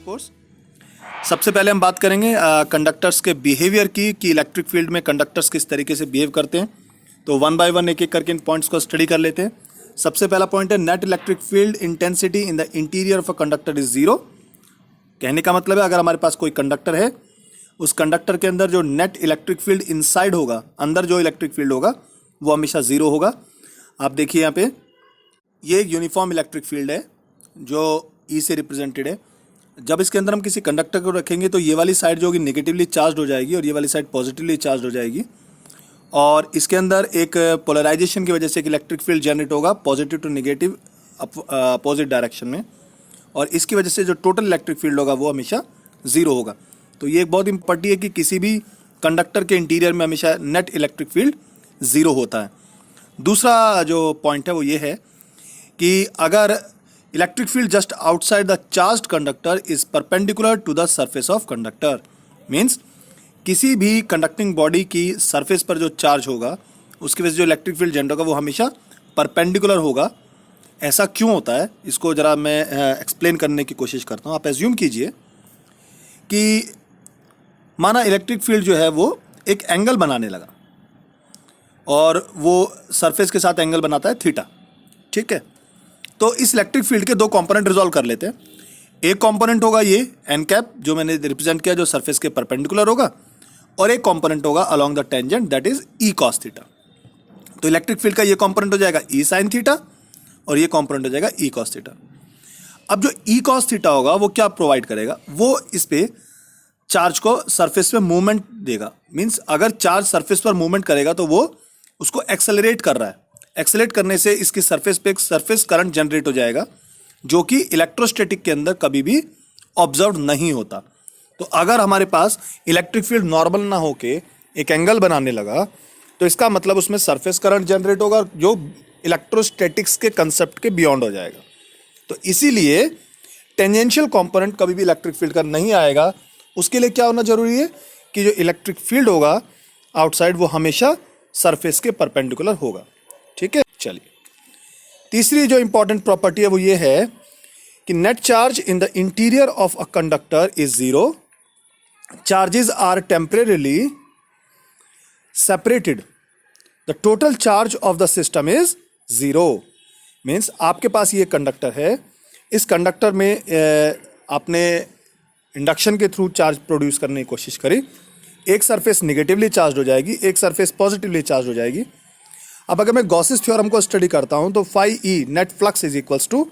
Course. सबसे पहले हम बात करेंगे कंडक्टर्स के बिहेवियर की कि इलेक्ट्रिक फील्ड में कंडक्टर्स किस तरीके से बिहेव करते हैं। तो वन बाय वन एक एक करके इन पॉइंट्स को स्टडी कर लेते हैं। सबसे पहला पॉइंट है net electric field intensity in the interior of a conductor is zero. कहने का मतलब है अगर हमारे पास कोई कंडक्टर है, उस कंडक्टर के अंदर जो नेट इलेक्ट्रिक फील्ड इनसाइड होगा, अंदर जो इलेक्ट्रिक फील्ड होगा वो हमेशा जीरो होगा। आप देखिए यहाँ पे ये एक यूनिफॉर्म इलेक्ट्रिक फील्ड है जो ई से रिप्रेजेंटेड है। जब इसके अंदर हम किसी कंडक्टर को रखेंगे तो ये वाली साइड जो होगी नेगेटिवली चार्ज हो जाएगी और ये वाली साइड पॉजिटिवली चार्ज हो जाएगी, और इसके अंदर एक पोलराइजेशन की वजह से एक इलेक्ट्रिक फील्ड जनरेट होगा positive to negative opposite direction में, और इसकी वजह से जो टोटल इलेक्ट्रिक फील्ड होगा वो हमेशा जीरो होगा। तो ये एक बहुत इंपॉर्टेंट है कि किसी भी कंडक्टर के इंटीरियर में हमेशा नेट इलेक्ट्रिक फील्ड जीरो होता है। दूसरा जो पॉइंट है वो ये है कि अगर electric field just outside the charged conductor is perpendicular to the surface of conductor, means किसी भी कंडक्टिंग बॉडी की सरफेस पर जो चार्ज होगा उसकी वजह से जो इलेक्ट्रिक फील्ड जनरेट होगा वो हमेशा परपेंडिकुलर होगा। ऐसा क्यों होता है इसको ज़रा मैं एक्सप्लेन करने की कोशिश करता हूँ। आप एज्यूम कीजिए कि माना इलेक्ट्रिक फील्ड जो है वो एक एंगल बनाने लगा और वो सरफेस के साथ एंगल बनाता है थीटा, ठीक है। तो इस इलेक्ट्रिक फील्ड के दो कंपोनेंट रिजॉल्व कर लेते हैं। एक कंपोनेंट होगा ये एन कैप जो मैंने रिप्रेजेंट किया जो सरफेस के परपेंडिकुलर होगा, और एक कंपोनेंट होगा along the tangent that is E cos theta. तो इलेक्ट्रिक फील्ड का ये कंपोनेंट हो जाएगा ई साइन थीटा और ये कंपोनेंट हो जाएगा ई कॉस थीटा। अब जो ई कॉस थीटा होगा वो क्या प्रोवाइड करेगा, वो इस पे चार्ज को सरफेस पे मूवमेंट देगा। मीन्स अगर चार्ज सरफेस पर मूवमेंट करेगा तो वो उसको एक्सेलरेट कर रहा है। एक्सेलरेट करने से इसकी सरफेस पे एक सरफेस करंट जनरेट हो जाएगा जो कि इलेक्ट्रोस्टैटिक के अंदर कभी भी ऑब्जर्व नहीं होता। तो अगर हमारे पास इलेक्ट्रिक फील्ड नॉर्मल ना होके एक एंगल बनाने लगा तो इसका मतलब उसमें सरफेस करंट जनरेट होगा जो इलेक्ट्रोस्टैटिक्स के कंसेप्ट के बियॉन्ड हो जाएगा। तो इसीलिए टेंजेंशियल कंपोनेंट कभी भी इलेक्ट्रिक फील्ड का नहीं आएगा। उसके लिए क्या होना जरूरी है कि जो इलेक्ट्रिक फील्ड होगा आउटसाइड वो हमेशा सरफेस के परपेंडिकुलर होगा, ठीक है। चलिए तीसरी जो इंपॉर्टेंट प्रॉपर्टी है वो ये है कि net charge in the interior of a conductor is zero, charges are temporarily separated, the total charge of the system is zero. Means आपके पास ये कंडक्टर है, इस कंडक्टर में आपने इंडक्शन के थ्रू चार्ज प्रोड्यूस करने की कोशिश करी। एक सरफेस निगेटिवली चार्ज हो जाएगी, एक सरफेस पॉजिटिवली चार्ज हो जाएगी। अब अगर मैं गॉसेस थ्योरम को स्टडी करता हूं तो phi E net flux is equals to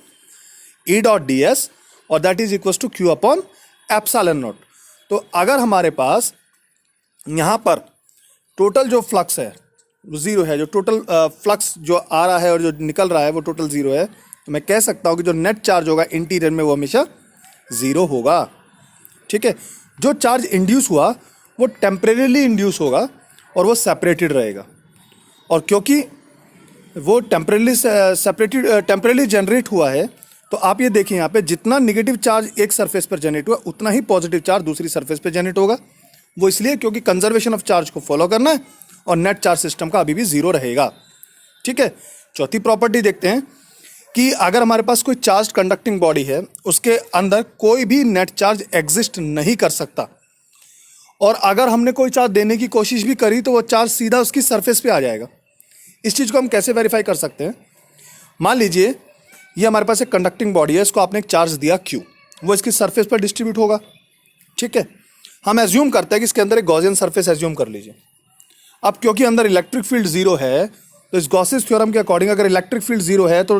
E dot D S और that is equals to Q upon epsilon naught. तो अगर हमारे पास यहाँ पर टोटल जो फ्लक्स है वो जीरो है, जो टोटल फ्लक्स जो आ रहा है और जो निकल रहा है वो टोटल जीरो है, तो मैं कह सकता हूँ कि जो नेट चार्ज होगा इंटीरियर में वो हमेशा जीरो होगा, ठीक है। जो चार्ज इंड्यूस हुआ वो टेम्परेरीली इंड्यूस होगा और वो सेपरेटेड रहेगा, और क्योंकि वो टेम्परेली जनरेट हुआ है तो आप ये देखिए यहाँ पे जितना निगेटिव चार्ज एक सरफेस पर जनरेट हुआ उतना ही पॉजिटिव चार्ज दूसरी सरफेस पर जनरेट होगा। वो इसलिए क्योंकि कंजर्वेशन ऑफ चार्ज को फॉलो करना है और नेट चार्ज सिस्टम का अभी भी जीरो रहेगा, ठीक है। चौथी प्रॉपर्टी देखते हैं कि अगर हमारे पास कोई चार्ज कंडक्टिंग बॉडी है उसके अंदर कोई भी नेट चार्ज एग्जिस्ट नहीं कर सकता, और अगर हमने कोई चार्ज देने की कोशिश भी करी तो वो चार्ज सीधा उसकी सरफेस पे आ जाएगा। इस चीज़ को हम कैसे वेरीफाई कर सकते हैं, मान लीजिए ये हमारे पास एक कंडक्टिंग बॉडी है, इसको आपने एक चार्ज दिया Q, वो इसकी सरफेस पर डिस्ट्रीब्यूट होगा, ठीक है। हम एज्यूम करते हैं कि इसके अंदर एक गॉसियन सरफेस एज्यूम कर लीजिए। अब क्योंकि अंदर इलेक्ट्रिक फील्ड जीरो है तो इस गॉसेस थ्योरम के अकॉर्डिंग अगर इलेक्ट्रिक फील्ड जीरो है तो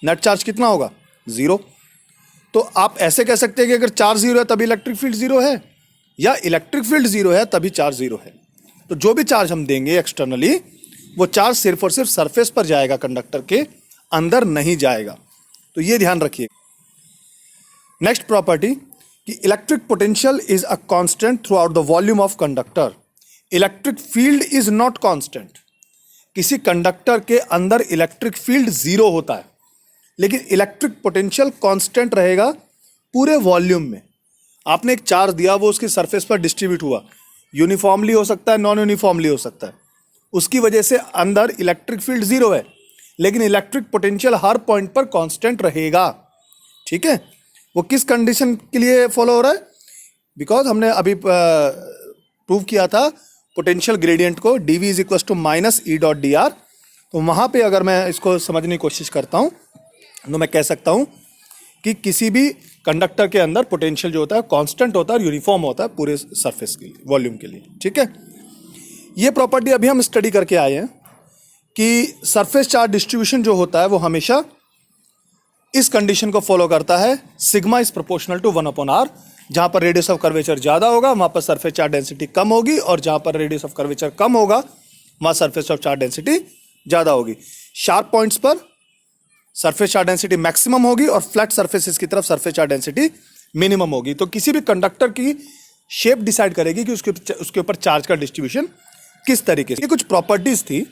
नेट चार्ज कितना होगा, जीरो। तो आप ऐसे कह सकते हैं कि अगर चार्ज जीरो है तभी इलेक्ट्रिक फील्ड जीरो है, या इलेक्ट्रिक फील्ड जीरो है तभी चार्ज जीरो है। तो जो भी चार्ज हम देंगे एक्सटर्नली वो चार्ज सिर्फ और सिर्फ सरफेस पर जाएगा, कंडक्टर के अंदर नहीं जाएगा। तो ये ध्यान रखिए। नेक्स्ट प्रॉपर्टी कि electric potential is a constant through out the volume of conductor, electric field is not constant. किसी कंडक्टर के अंदर इलेक्ट्रिक फील्ड जीरो होता है लेकिन इलेक्ट्रिक पोटेंशियल कांस्टेंट रहेगा पूरे वॉल्यूम में। आपने एक चार्ज दिया, वो उसकी सरफेस पर डिस्ट्रीब्यूट हुआ, यूनिफॉर्मली हो सकता है, नॉन यूनिफॉर्मली हो सकता है, उसकी वजह से अंदर इलेक्ट्रिक फील्ड जीरो है लेकिन इलेक्ट्रिक पोटेंशियल हर पॉइंट पर कांस्टेंट रहेगा, ठीक है। वो किस कंडीशन के लिए फॉलो हो रहा है? बिकॉज हमने अभी प्रूव किया था पोटेंशियल ग्रेडियंट को dv is equal to minus E dot D R. तो वहाँ पे अगर मैं इसको समझने की कोशिश करता हूँ तो मैं कह सकता हूँ कि किसी भी कंडक्टर के अंदर पोटेंशियल जो होता है कांस्टेंट होता है और यूनिफॉर्म होता है पूरे सरफेस के लिए, वॉल्यूम के लिए। ठीक है, ये प्रॉपर्टी अभी हम स्टडी करके आए हैं कि सरफेस चार्ज डिस्ट्रीब्यूशन जो होता है वो हमेशा इस कंडीशन को फॉलो करता है, sigma is proportional to 1/r। जहाँ पर रेडियस ऑफ कर्वेचर ज़्यादा होगा वहाँ पर सरफेस चार्ज डेंसिटी कम होगी, और जहाँ पर रेडियस ऑफ कर्वेचर कम होगा वहाँ सरफेस ऑफ चार्ज डेंसिटी ज़्यादा होगी। शार्प पॉइंट्स पर सरफेस चार्ज डेंसिटी मैक्सिमम होगी और फ्लैट सरफेसेस की तरफ सरफेस चार्ज डेंसिटी मिनिमम होगी। तो किसी भी कंडक्टर की शेप डिसाइड करेगी कि उसके ऊपर चार्ज का डिस्ट्रीब्यूशन किस तरीके से। ये कुछ प्रॉपर्टीज थी।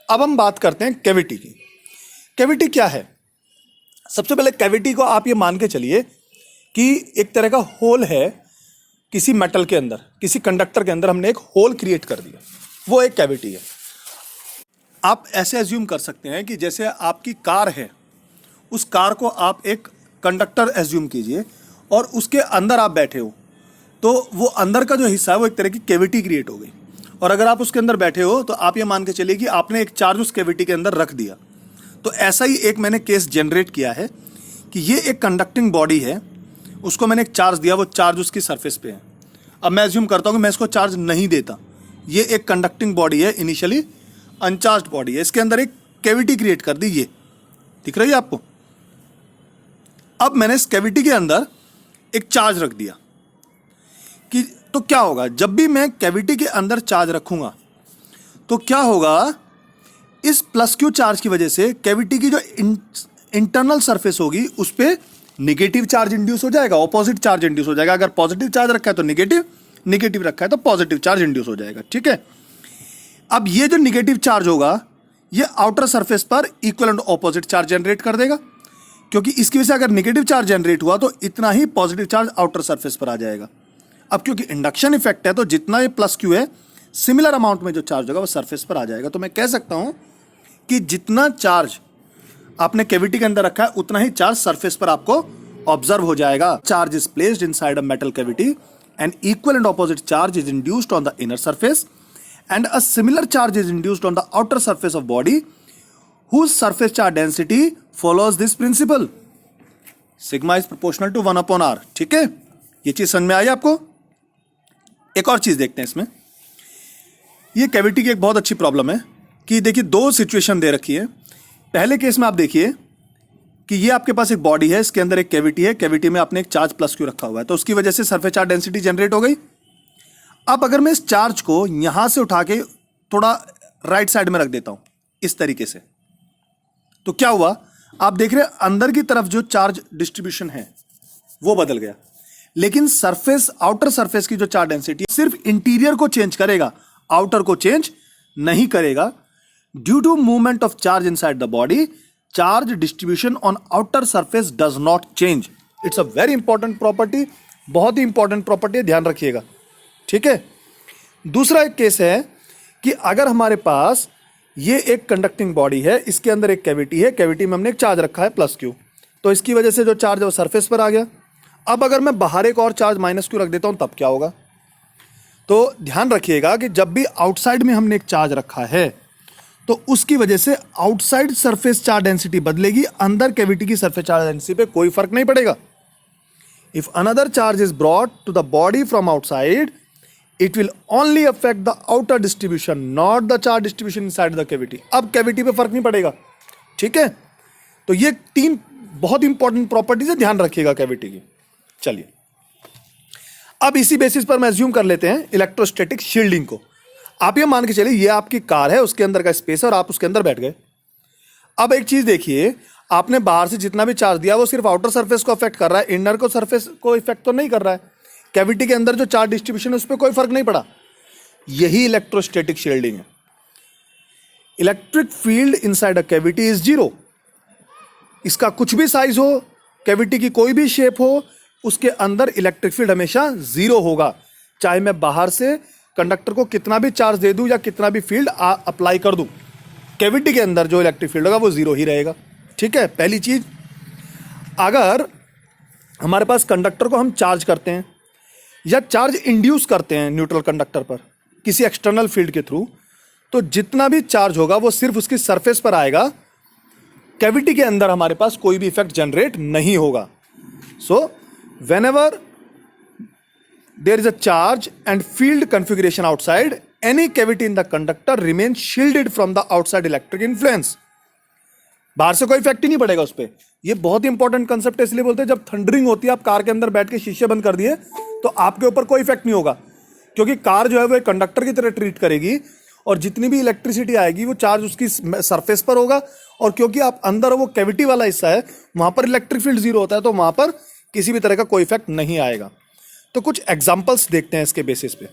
अब हम बात करते हैं कैविटी की। कैविटी क्या है? सबसे पहले कैविटी को आप ये मान के चलिए कि एक तरह का होल है किसी मेटल के अंदर, किसी कंडक्टर के अंदर हमने एक होल क्रिएट कर दिया, वो एक कैविटी है। आप ऐसे एज्यूम कर सकते हैं कि जैसे आपकी कार है, उस कार को आप एक कंडक्टर एज्यूम कीजिए और उसके अंदर आप बैठे हो, तो वो अंदर का जो हिस्सा है वो एक तरह की कैविटी क्रिएट हो गई। और अगर आप उसके अंदर बैठे हो तो आप ये मान के चलिए कि आपने एक चार्ज उस कैविटी के अंदर रख दिया। तो ऐसा ही एक मैंने केस जनरेट किया है कि ये एक कंडक्टिंग बॉडी है, उसको मैंने एक चार्ज दिया, वो चार्ज उसकी सरफेस पे है। अब मैं एज्यूम करता हूँ कि मैं इसको चार्ज नहीं देता, ये एक कंडक्टिंग बॉडी है, इनिशियली अनचार्ज्ड बॉडी है, इसके अंदर एक कैविटी क्रिएट कर दी, ये दिख रही है आपको। अब मैंने इस कैविटी के अंदर एक चार्ज रख दिया कि तो क्या होगा, जब भी मैं कैविटी के अंदर चार्ज रखूंगा तो क्या होगा, इस प्लस क्यू चार्ज की वजह से कैविटी की जो इंटरनल सरफेस होगी उस पर निगेटिव चार्ज इंड्यूस हो जाएगा, ऑपोजिट चार्ज इंड्यूस हो जाएगा। अगर पॉजिटिव चार्ज रखा है तो निगेटिव, निगेटिव रखा है तो पॉजिटिव चार्ज इंड्यूस हो जाएगा। ठीक है, अब ये जो निगेटिव चार्ज होगा ये आउटर सरफेस पर equal and opposite charge generate कर देगा, क्योंकि इसकी वजह से अगर निगेटिव चार्ज जनरेट हुआ तो इतना ही पॉजिटिव चार्ज आउटर सरफेस पर आ जाएगा। अब क्योंकि इंडक्शन इफेक्ट है तो जितना ये प्लस क्यू है सिमिलर अमाउंट में जो चार्ज होगा वो सरफेस पर आ जाएगा। तो मैं कह सकता हूं कि जितना चार्ज आपने कैविटी के अंदर रखा है उतना ही चार्ज सरफेस पर आपको ऑब्जर्व हो जाएगा। Charge is placed inside a metal cavity and equal and opposite charge is induced on the inner surface and a similar charge is induced on the outer surface of body whose surface charge density follows this principle, sigma is proportional to 1/r। ठीक है, ये चीज समझ में आई आपको? एक और चीज देखते हैं इसमें। ये कैविटी की एक बहुत अच्छी प्रॉब्लम है कि देखिए दो सिचुएशन दे रखी है। पहले केस में आप देखिए कि ये आपके पास एक बॉडी है, इसके अंदर एक कैविटी है, कैविटी में आपने एक चार्ज प्लस क्यू रखा हुआ है, तो उसकी वजह से सरफेस चार्ज डेंसिटी जनरेट हो गई। अब अगर मैं इस चार्ज को यहां से उठा के थोड़ा राइट साइड में रख देता हूं इस तरीके से, तो क्या हुआ, आप देख रहे हैं अंदर की तरफ जो चार्ज डिस्ट्रीब्यूशन है वो बदल गया, लेकिन सरफेस, आउटर सरफेस की जो चार्ज डेंसिटी सिर्फ इंटीरियर को चेंज करेगा, आउटर को चेंज नहीं करेगा। Due to movement of charge inside the body, charge distribution on outer surface does not change. It's a very important property, बहुत ही इंपॉर्टेंट प्रॉपर्टी है, ध्यान रखिएगा। ठीक है, दूसरा एक केस है कि अगर हमारे पास ये एक कंडक्टिंग बॉडी है, इसके अंदर एक कैविटी है, कैविटी में हमने एक चार्ज रखा है प्लस क्यू, तो इसकी वजह से जो चार्ज है वो सरफेस पर आ गया। अब अगर मैं बाहर एक और चार्ज माइनस क्यू रख देता हूं तब क्या होगा? तो ध्यान रखिएगा कि जब भी आउटसाइड में हमने एक चार्ज रखा है तो उसकी वजह से आउटसाइड सरफेस चार्ज डेंसिटी बदलेगी, अंदर कैविटी की सरफेस चार्ज डेंसिटी पे कोई फर्क नहीं पड़ेगा। If another charge is brought to the body from outside, it will only affect the outer distribution, not the charge distribution inside the cavity। अब cavity पे फर्क नहीं पड़ेगा। ठीक है, तो ये तीन बहुत इंपॉर्टेंट प्रॉपर्टीज है, ध्यान रखिएगा कैविटी की। चलिए, अब इसी बेसिस पर मैं एज्यूम कर लेते हैं इलेक्ट्रोस्टैटिक शील्डिंग को। आप ये मान के चलिए ये आपकी कार है, उसके अंदर का स्पेस है और आप उसके अंदर बैठ गए। अब एक चीज देखिए, आपने बाहर से जितना भी चार्ज दिया वो सिर्फ आउटर सरफेस को अफेक्ट कर रहा है, इनर को सरफेस को इफेक्ट तो नहीं कर रहा है। कैविटी के अंदर जो चार्ज डिस्ट्रीब्यूशन है उस पर कोई फर्क नहीं पड़ा। यही इलेक्ट्रोस्टैटिक शील्डिंग है। Electric field inside a cavity is zero. इसका कुछ भी साइज हो, कैविटी की कोई भी शेप हो, उसके अंदर इलेक्ट्रिक फील्ड हमेशा जीरो होगा, चाहे मैं बाहर से कंडक्टर को कितना भी चार्ज दे दूं या कितना भी फील्ड अप्लाई कर दूं, कैविटी के अंदर जो इलेक्ट्रिक फील्ड होगा वो जीरो ही रहेगा। ठीक है, पहली चीज। अगर हमारे पास कंडक्टर को हम चार्ज करते हैं या चार्ज इंड्यूस करते हैं न्यूट्रल कंडक्टर पर किसी एक्सटर्नल फील्ड के थ्रू, तो जितना भी चार्ज होगा वो सिर्फ उसकी सरफेस पर आएगा, कैविटी के अंदर हमारे पास कोई भी इफेक्ट जनरेट नहीं होगा। So whenever there is a charge and field configuration outside, any cavity in the conductor remain shielded from the outside electric influence. बाहर से कोई इफेक्ट ही नहीं पड़ेगा उस पर। ये बहुत इंपॉर्टेंट कंसेप्ट है, इसलिए बोलते हैं जब थंडरिंग होती है, आप कार के अंदर बैठ के शीशे बंद कर दिए तो आपके ऊपर कोई इफेक्ट नहीं होगा, क्योंकि कार जो है वो एक कंडक्टर की तरह ट्रीट करेगी और जितनी भी इलेक्ट्रिसिटी आएगी वो चार्ज उसकी सरफेस पर होगा, और क्योंकि आप अंदर वो कैविटी वाला हिस्सा है वहां पर इलेक्ट्रिक फील्ड जीरो होता है, तो वहां पर किसी भी तरह का कोई इफेक्ट नहीं आएगा। तो कुछ एग्जांपल्स देखते हैं इसके बेसिस पे।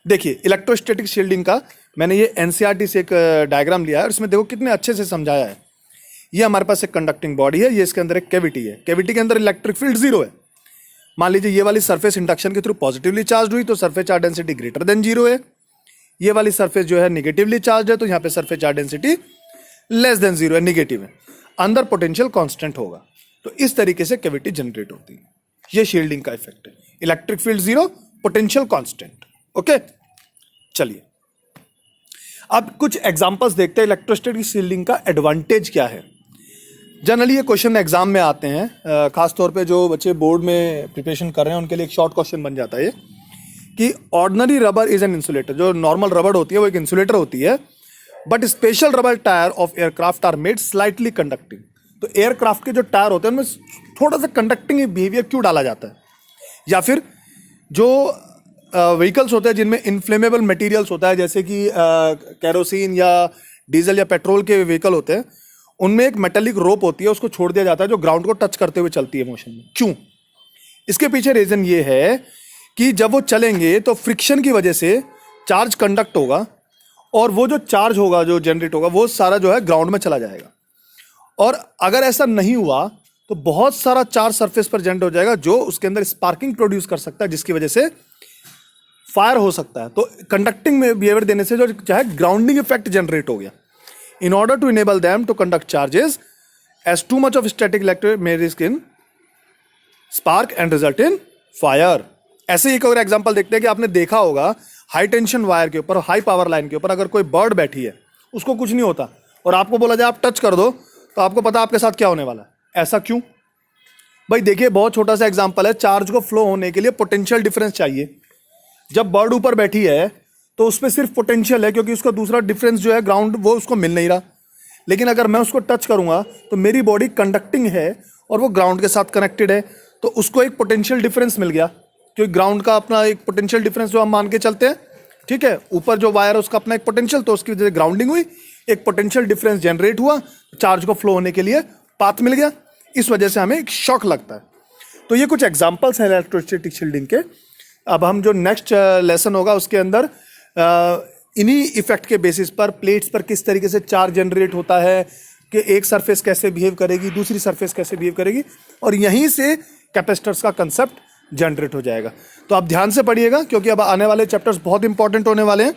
देखिए इलेक्ट्रोस्टैटिक शील्डिंग का मैंने ये एनसीईआरटी से एक डायग्राम लिया है और इसमें देखो कितने अच्छे से समझाया है। ये हमारे पास एक कंडक्टिंग बॉडी है, ये इसके अंदर एक कैविटी है, कैविटी के अंदर इलेक्ट्रिक फील्ड जीरो है। मान लीजिए ये वाली सरफेस इंडक्शन के थ्रू पॉजिटिवली चार्ज हुई तो surface charge density greater than zero है, ये वाली सरफेस जो है निगेटिवली चार्ज है तो यहाँ पे surface charge density less than zero है, निगेटिव है, अंदर पोटेंशियल कांस्टेंट होगा। तो इस तरीके से कैविटी जनरेट होती है। ये शील्डिंग का इफेक्ट है, electric field zero, potential constant. Okay, चलिए अब कुछ एग्जांपल्स देखते हैं इलेक्ट्रोस्टैटिक शील्डिंग का एडवांटेज क्या है। जनरली ये क्वेश्चन एग्जाम में आते हैं, खास तौर पे जो बच्चे बोर्ड में प्रिपरेशन कर रहे हैं उनके लिए एक शॉर्ट क्वेश्चन बन जाता है ये कि ordinary rubber is an insulator. जो नॉर्मल रबर होती है वो एक इंसुलेटर होती है, but special rubber tyre of aircraft are made slightly conducting. तो एयरक्राफ्ट के जो टायर होते हैं उनमें थोड़ा सा कंडक्टिंग बिहेवियर क्यों डाला जाता है? या फिर जो व्हीकल्स होते हैं जिनमें इनफ्लेमेबल मटेरियल्स होता है, जैसे कि कैरोसिन या डीजल या पेट्रोल के व्हीकल होते हैं, उनमें एक मेटेलिक रोप होती है, उसको छोड़ दिया जाता है जो ग्राउंड को टच करते हुए चलती है मोशन में। क्यों? इसके पीछे रीजन ये है कि जब वो चलेंगे तो फ्रिक्शन की वजह से चार्ज कंडक्ट होगा और वो जो चार्ज होगा, जो जनरेट होगा, वो सारा जो है ग्राउंड में चला जाएगा। और अगर ऐसा नहीं हुआ तो बहुत सारा चार्ज सरफेस पर जनरेट हो जाएगा जो उसके अंदर स्पार्किंग प्रोड्यूस कर सकता है, जिसकी वजह से फायर हो सकता है। तो कंडक्टिंग में बिहेवियर देने से जो चाहे ग्राउंडिंग इफेक्ट जनरेट हो गया। In order to enable them to conduct charges, as too much of static electric may risk in spark and result in fire. ऐसे ही एक और एग्जांपल देखते हैं कि आपने देखा होगा हाई टेंशन वायर के ऊपर, हाई पावर लाइन के ऊपर अगर कोई बर्ड बैठी है, उसको कुछ नहीं होता और आपको बोला जाए आप टच कर दो, तो आपको पता आपके साथ क्या होने वाला है। ऐसा क्यों? भाई देखिए, बहुत छोटा सा एग्जाम्पल है, चार्ज को फ्लो होने के लिए पोटेंशियल डिफरेंस चाहिए। जब बर्ड ऊपर बैठी है तो उसमें सिर्फ पोटेंशियल है, क्योंकि उसका दूसरा डिफरेंस जो है ग्राउंड, वो उसको मिल नहीं रहा। लेकिन अगर मैं उसको टच करूंगा तो मेरी बॉडी कंडक्टिंग है और वो ग्राउंड के साथ कनेक्टेड है, तो उसको एक पोटेंशियल डिफरेंस मिल गया, क्योंकि ग्राउंड का अपना एक पोटेंशियल डिफरेंस जो हम मान के चलते हैं, ठीक है, ऊपर जो वायर है उसका अपना एक पोटेंशियल, तो उसकी वजह से ग्राउंडिंग हुई, एक पोटेंशियल डिफरेंस जनरेट हुआ, चार्ज को फ्लो होने के लिए पाथ मिल गया, इस वजह से हमें एक शॉक लगता है। तो ये कुछ एग्जाम्पल्स हैं इलेक्ट्रोस्टैटिक शील्डिंग के। अब हम जो नेक्स्ट लेसन होगा उसके अंदर इन्हीं इफेक्ट के बेसिस पर प्लेट्स पर किस तरीके से चार्ज जनरेट होता है, कि एक सरफेस कैसे बिहेव करेगी, दूसरी सरफेस कैसे बिहेव करेगी, और यहीं से कैपेसिटर्स का कंसेप्ट जनरेट हो जाएगा। तो आप ध्यान से पढ़िएगा, क्योंकि अब आने वाले चैप्टर्स बहुत इंपॉर्टेंट होने वाले हैं।